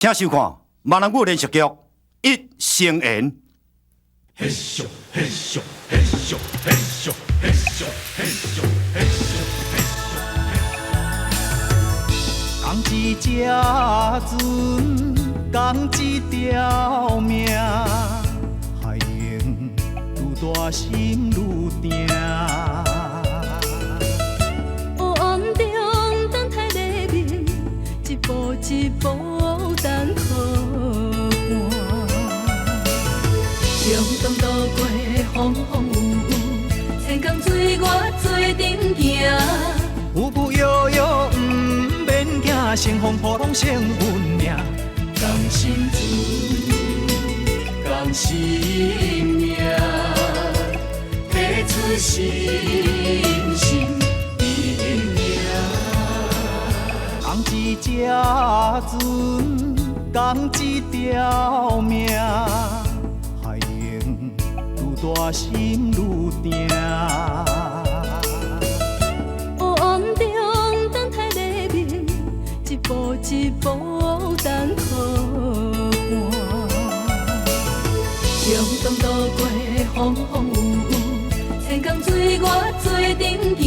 请收看闽南语连续剧《一生缘》。嘿咻嘿咻嘿咻嘿咻嘿咻嘿咻嘿咻嘿咻。讲一只船，讲一条命，海用愈大心愈定。黑暗中等待黎明，一步一步等靠岸。冲动渡过风风雨雨，千江水我做阵行。浮浮摇摇，不免惊，乘风破浪成运命。同心志，同心命，付出心心一命。讲一只船，讲一条命，海用愈大心愈定。黑暗中等待黎明，一步一步等靠岸。冲动渡过风风雨雨，千江水我做阵行。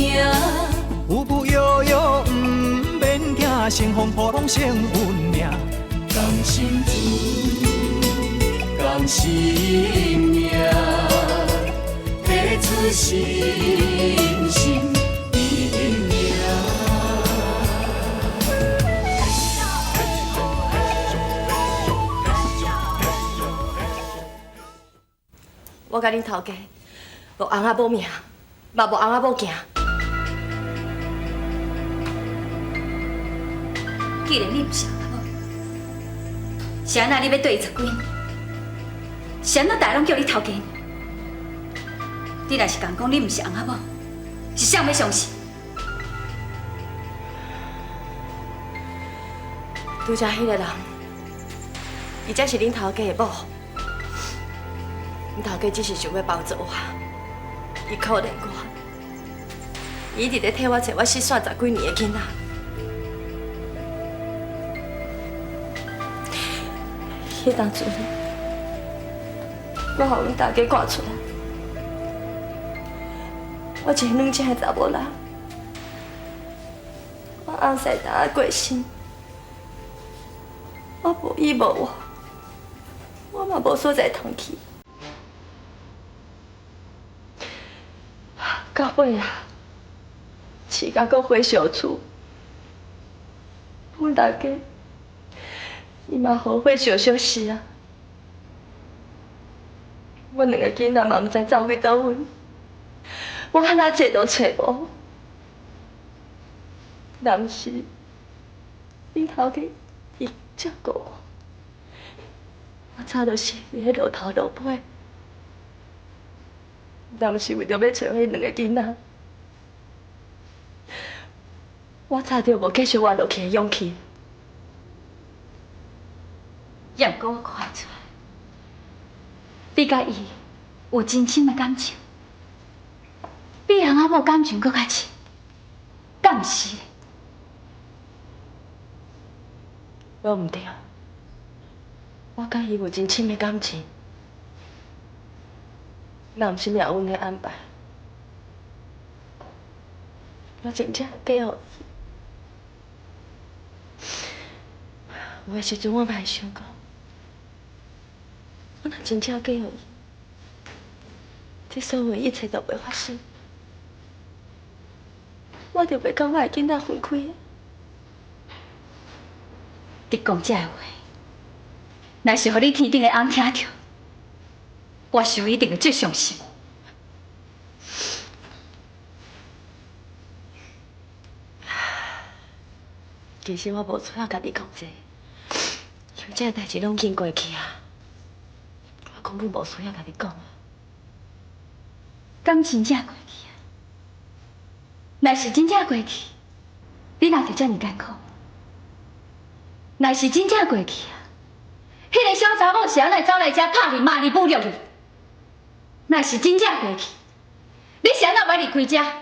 浮浮摇摇，不免惊，乘风破浪成运命。同心志，同心命，付出心心一命。我甲恁头家无翁仔某命，嘛无翁仔某囝。既然你不是翁仔某，是安那你要对伊十几年？是安那大家拢叫你头家？你若是讲你不是翁仔某，是谁要相信？拄则迄个人，伊才是恁头家的某。恁头家只是想要帮助我，伊可怜我，伊一直咧替我找我失散10几年的囡仔。迄当阵，我互阮大家赶出来，我一个软正的查某人，我翁婿大过身，我无依无我，我嘛无所在通去。到尾啊，饲甲搁回小厝，阮大家伊嘛后悔小死啊。阮两个囡仔嘛毋知走去倒位，我安怎找都找无。若毋是恁头家伊照顾我，我早就是伫迄落头落尾。若毋是为着要找迄两个囡仔，我早就无继续活落去的勇气。也毋过我看得出来，你甲伊有真深的感情，比翁仔某感情搁较深，敢毋是？我毋对，我甲伊有真深的感情。若毋是命运的安排，我真正嫁予伊。有的时阵我嘛会想讲，我若真正嫁予伊，这所有一切都袂发生，我就袂甲我的囡仔分开。你讲这话，若是互你天顶的翁听着，我想一定会最伤心。其实我无需要甲你讲这个，因为这个代志拢已经过去啊。我根本无需要甲你讲啊。敢真正过去啊？若是真正过去，你哪会遮尔艰苦？若是真正过去啊，迄个小查某是安怎走来遮拍你、骂你、侮辱你？若是真正过去，你是安怎要离开遮，还阁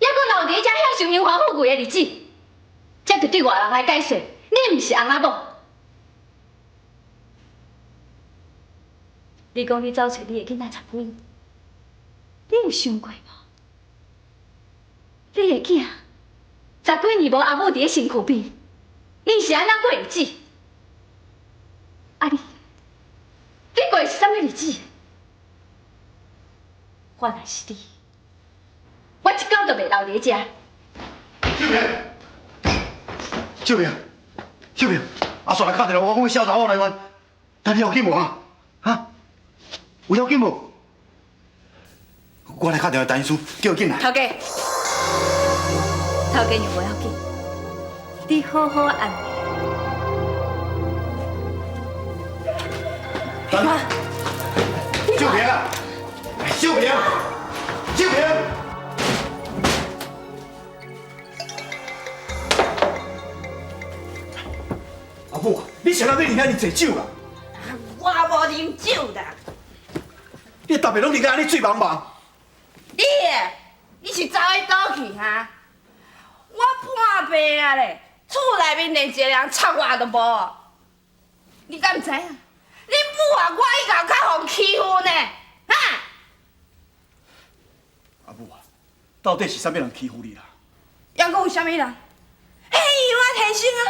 留伫遮享受荣华富贵的日子？这就对外人来解释，你毋是翁仔某。你讲你走找你的囡仔十几，你有想过无？你的囝十几年无阿母伫咧身躯边，因是安怎过日子？啊你过的是啥物日子？我若是你，我一狗都袂留伫遮。小明，小明，阿煞来敲电话，我讲小查某来冤，但你有紧无啊？哈？有要紧无？我来敲电话，陈医师叫伊进来。头家，头家又无要紧，你好好按。等，小平啊，小平，小平。阿母，你谁人要啉遐尼济酒啦？我无啉酒啦。你逐暝拢啉甲安尼醉茫茫。你是走去倒去哈？我破病啊咧，厝内面连一个人插我都无。你敢知影？你母啊，我以后较互欺负呢，哈？阿母啊，到底是啥物人欺负你啦？还阁有啥物人？迄样啊天生啊，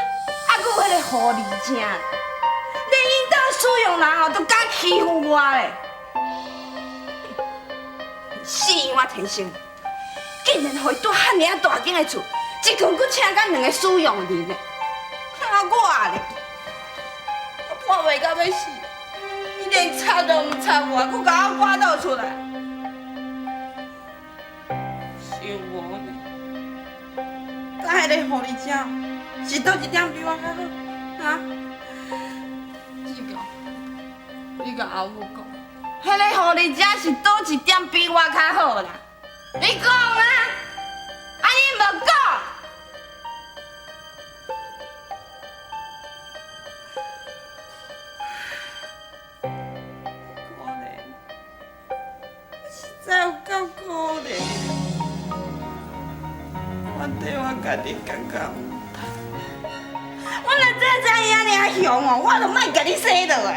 还阁有迄个狐狸精，连因兜使用人哦都敢欺负我咧。死样啊天生，竟然互伊住遐尔大间的厝，一群佫请甲2个使用人呢。啊我咧，我破袂到要死，伊连插都唔插我，佫甲我赶倒出来。想我呢，甲迄个狐狸精是倒一点比我较好？啊？你甲阿母讲。迄个狐狸精是倒一点比我较好啦？你讲啊？啊你无讲？可怜，实在有够可怜。我对我家己感觉唔对，我若早伊安尼啊凶哦，我就莫甲你生落来。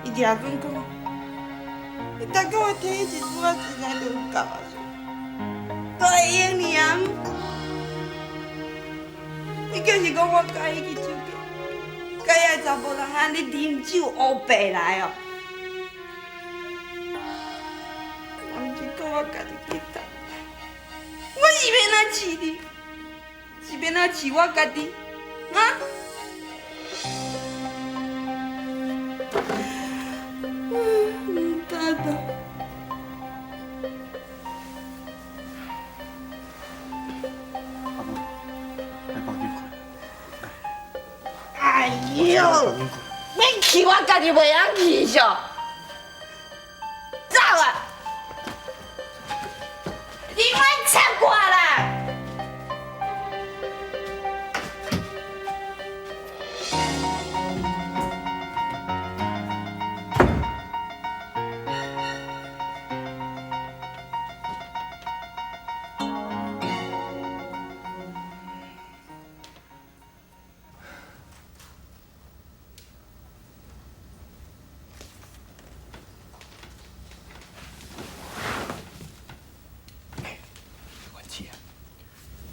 伊常讲讲，伊逐个月摕迄一撮仔钱来就有够啊，都会用尔。伊就是讲我甲伊去酒店，甲伊个查甫人安尼啉酒乌白来哦。我毋是讲我家己去打，我是要哪饲你？是要哪饲我家己？啊？哎呦！免气我家己袂晓气上，走啊！你莫插我啦！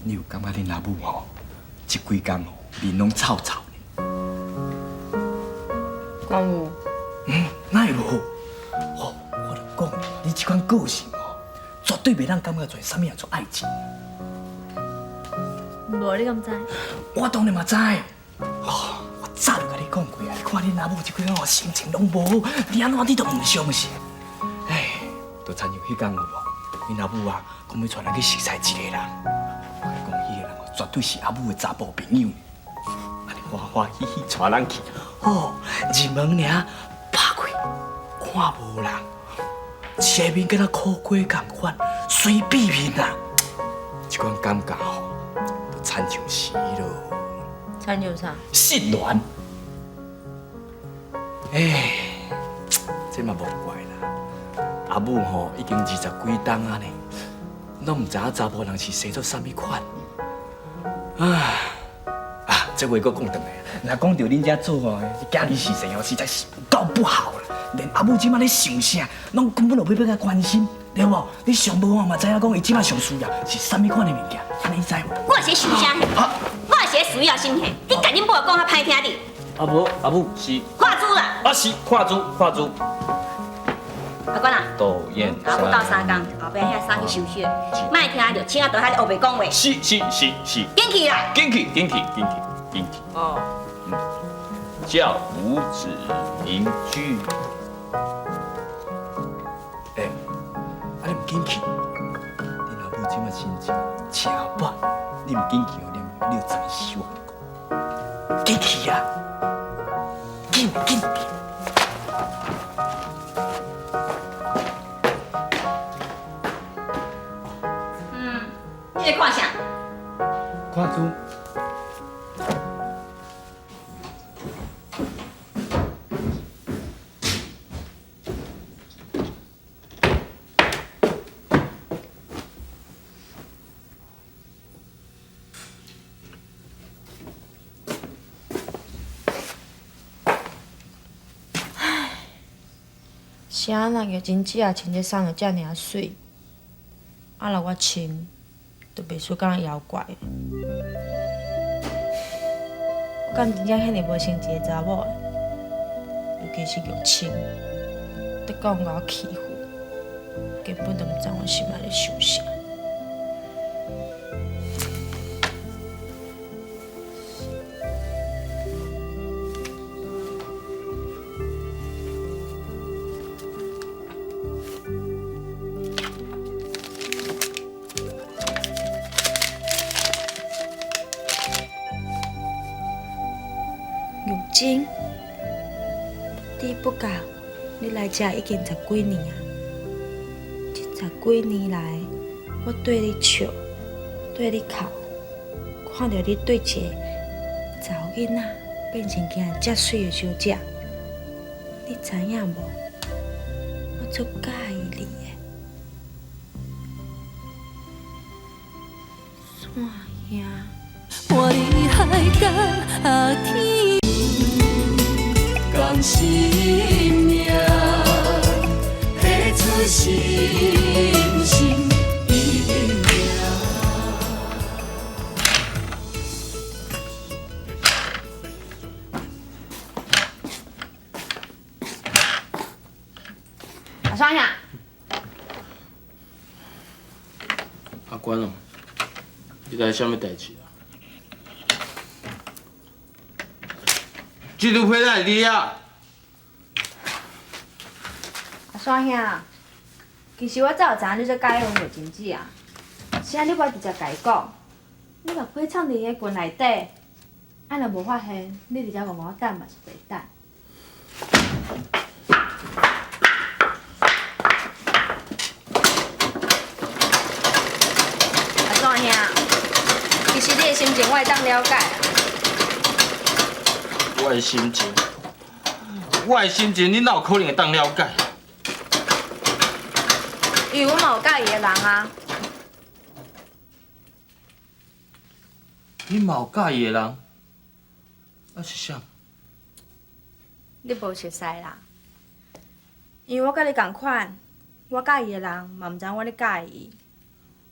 你有感觉恁阿母吼，这几工吼面拢臭臭呢？敢有？哪会无？吼，我就讲你这款个性吼，绝对袂让感觉做啥物嘢做爱情。无你敢知？我当然嘛知。哦，我早就甲你讲过啊！你看恁阿母这几工吼心情拢无好，你安怎你都唔相信？哎，都亲像迄工有无？恁阿母啊，讲要带咱去熟悉一个人。我讲迄个人哦，绝对是阿母的查甫朋友。安尼欢欢喜喜带咱去，哦，入门尔拍开，看无人，前面敢若苦瓜共款，随便面啊，这款感觉吼，就亲像是咯。参像啥？失恋。哎，这嘛无怪啦。阿母吼已经20几冬啊呢，拢唔知影查甫人是生做啥物款。啊，这话搁讲转来，若讲到恁遮做吼，家己事情哦，实在是够不好啦。连阿母即摆咧想啥，拢根本就要甲关心，对无？你上无嘛知影讲伊即摆上需要是啥物款的物件，安尼你知无？我是想啥？我是需要心气，你甲恁母讲较歹听哩。阿母是看猪啦！是看猪。阿官啊，导演，阿母斗3工，后壁遐衫去收拾，莫听着请啊倒遐咧黑白讲话。是，紧去啦！紧去。哦。叫五指邻居。你唔紧去，你老母即摆心情车板，你唔紧去哦，你有在死我紧去啊！紧！你在看啥？看猪。啥人个真正穿这送的遮尔水，啊，若我穿，就袂输敢若妖怪。我敢真正遐尼无成一个查某，尤其是玉清，得讲甲我欺负，根本都毋知我心内咧想啥。玉晶，你不讲，你来这已经10几年啊！这10几年来，我对你笑，对你哭，看到你对一个查某囡仔变成今日遮水的小姐，你知影无？我足介意你的。山兄，我的海角天。将生命付出心心意命。阿双呀，阿官哦，你来啥物代志啊？这都配来你啊！阿双兄，其实我早有知影你做解婚有真子啊，啥你无直接甲伊讲，你若批藏伫迄裙内底，啊若无发现，你直接问我等嘛是袂等。阿双兄，其实你的心情我会当了解。我的心情，你哪有可能会当了解？因为我嘛有介意的人啊。你嘛有介意的人？啊是啥？你无熟悉啦。因为我甲你同款，我介意的人嘛毋知我咧介意，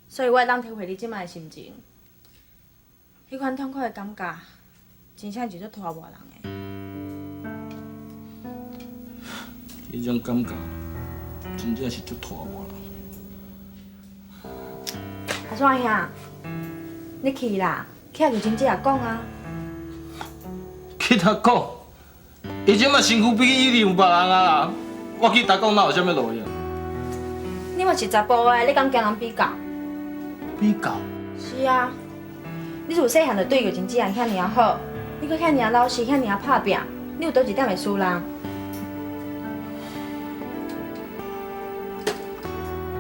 所以我会当体会你即摆的心情。迄款痛苦的感觉，真正就足拖磨人的。迄种感觉，真正是足拖磨人。阿双兄，你去啦，去阿玉珍姐也讲啊。去他讲，伊即马身躯比伊有别人啊啦，我去他讲哪有啥物路用？你嘛是查甫的，你敢惊人比较？比较？是啊，你自细汉就对玉珍姐遐尔好，你搁遐尔老实，遐尔拍拼，你有倒一点会输人？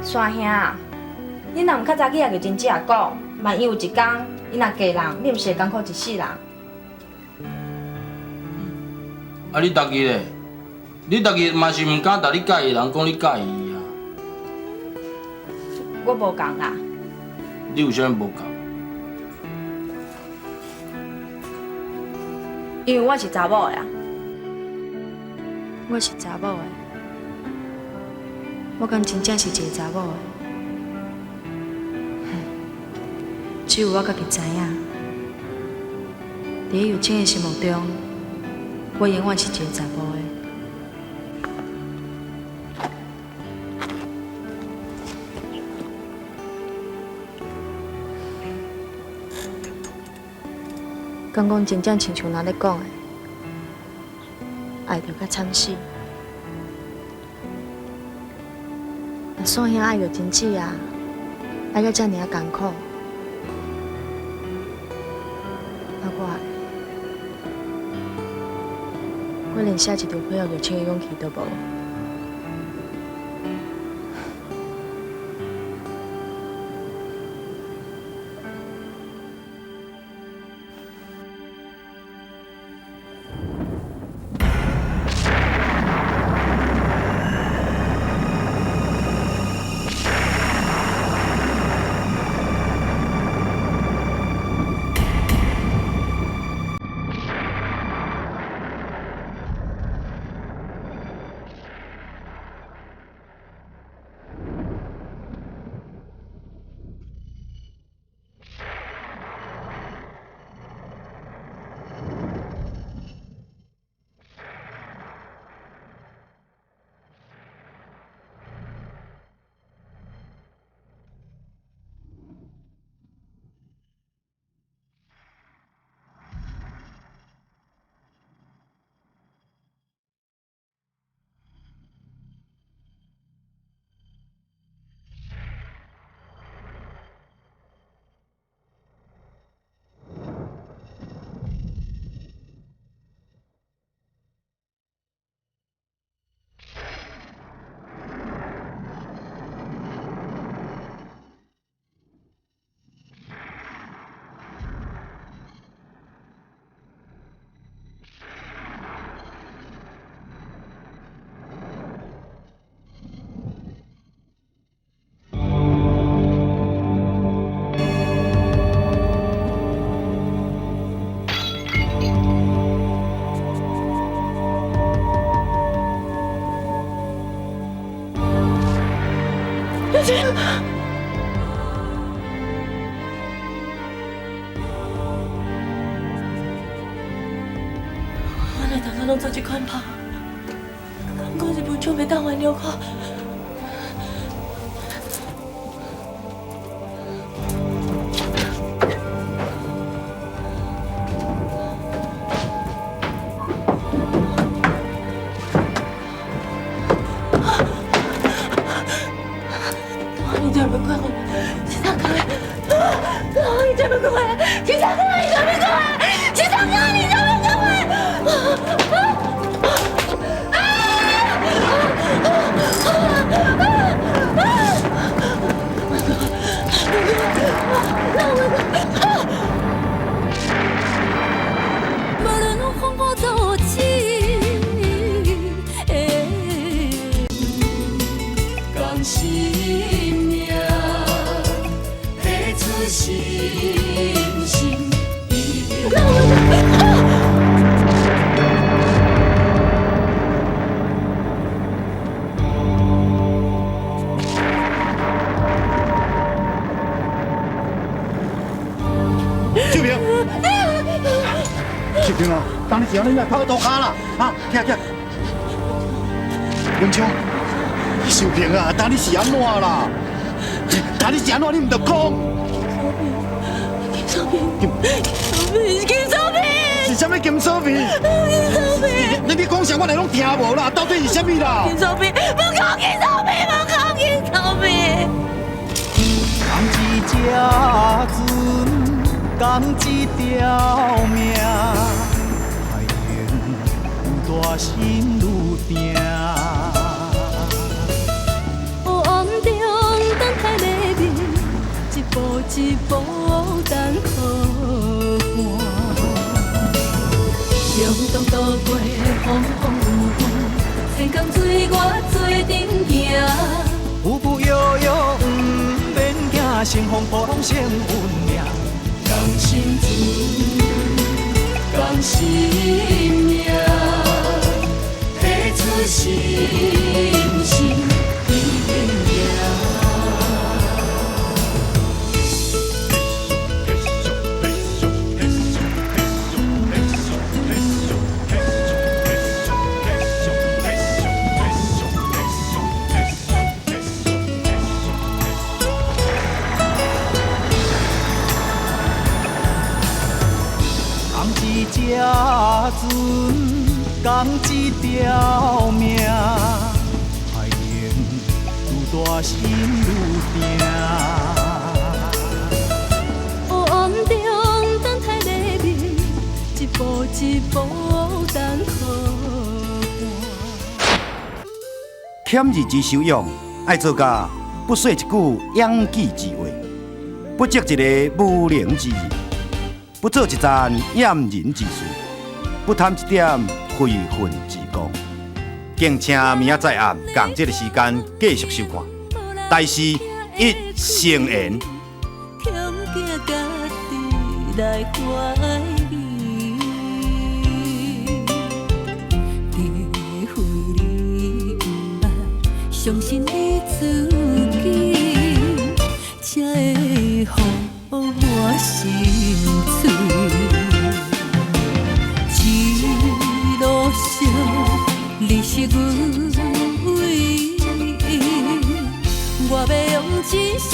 双兄，你若毋较早去阿玉珍姐讲，万一有一天伊若嫁人，你毋是会艰苦一世人？啊，你逐日咧？你逐日嘛是毋敢甲你介意的人讲你介意啊？我无讲啦。你有啥物无讲？因为我是查某呀，我是查某的，我敢真正是一个查某的。只有我家己知影，伫友情的心目中，我永远是一个查甫的。敢讲真正亲像咱咧讲的，爱着较惨死。若算兄爱着真姊啊，爱到遮尔啊艰苦，啊我连写一条配合友情的勇气都无。我来当作拢做这款拍，感觉是无少袂当原谅我。你这么快，去上课！你这么快，去上课！你这么快，去上课！你这么快！无论我风波多起，甘心命付出心心意。秀萍，秀萍啊，当你是安尼来拍刀骹啦，啊，起起，文章，秀萍啊，当你是安怎啦？当你是安怎，你唔得讲。金锁片，是啥物金锁片？你讲啥我来拢听无啦，到底是啥物啦？金锁片，不讲金锁片，不讲金锁片。讲一只船，讲一条命，海洋有大心愈定。黑暗中等待黎明，一步一步等靠岸。向东渡过风风雨雨，天空水我做阵行。浮浮摇摇，不免惊，乘风破浪成运命。讲心事，讲用生命付出心心力命。只船讲一条命，海用愈大心愈定。黑暗中等待黎明，一步一步等靠岸。欠字之修养，爱做甲不说一句养己之话，不积一个无能之义。不做一件掩人之事，不贪一点非分之功。敬请明仔载暗同这个时间继续收看。大事一成言。强行家己来怀疑，体会你不爱，相信你自己，才会予我心碎。一路上你是阮唯一，我要用真心。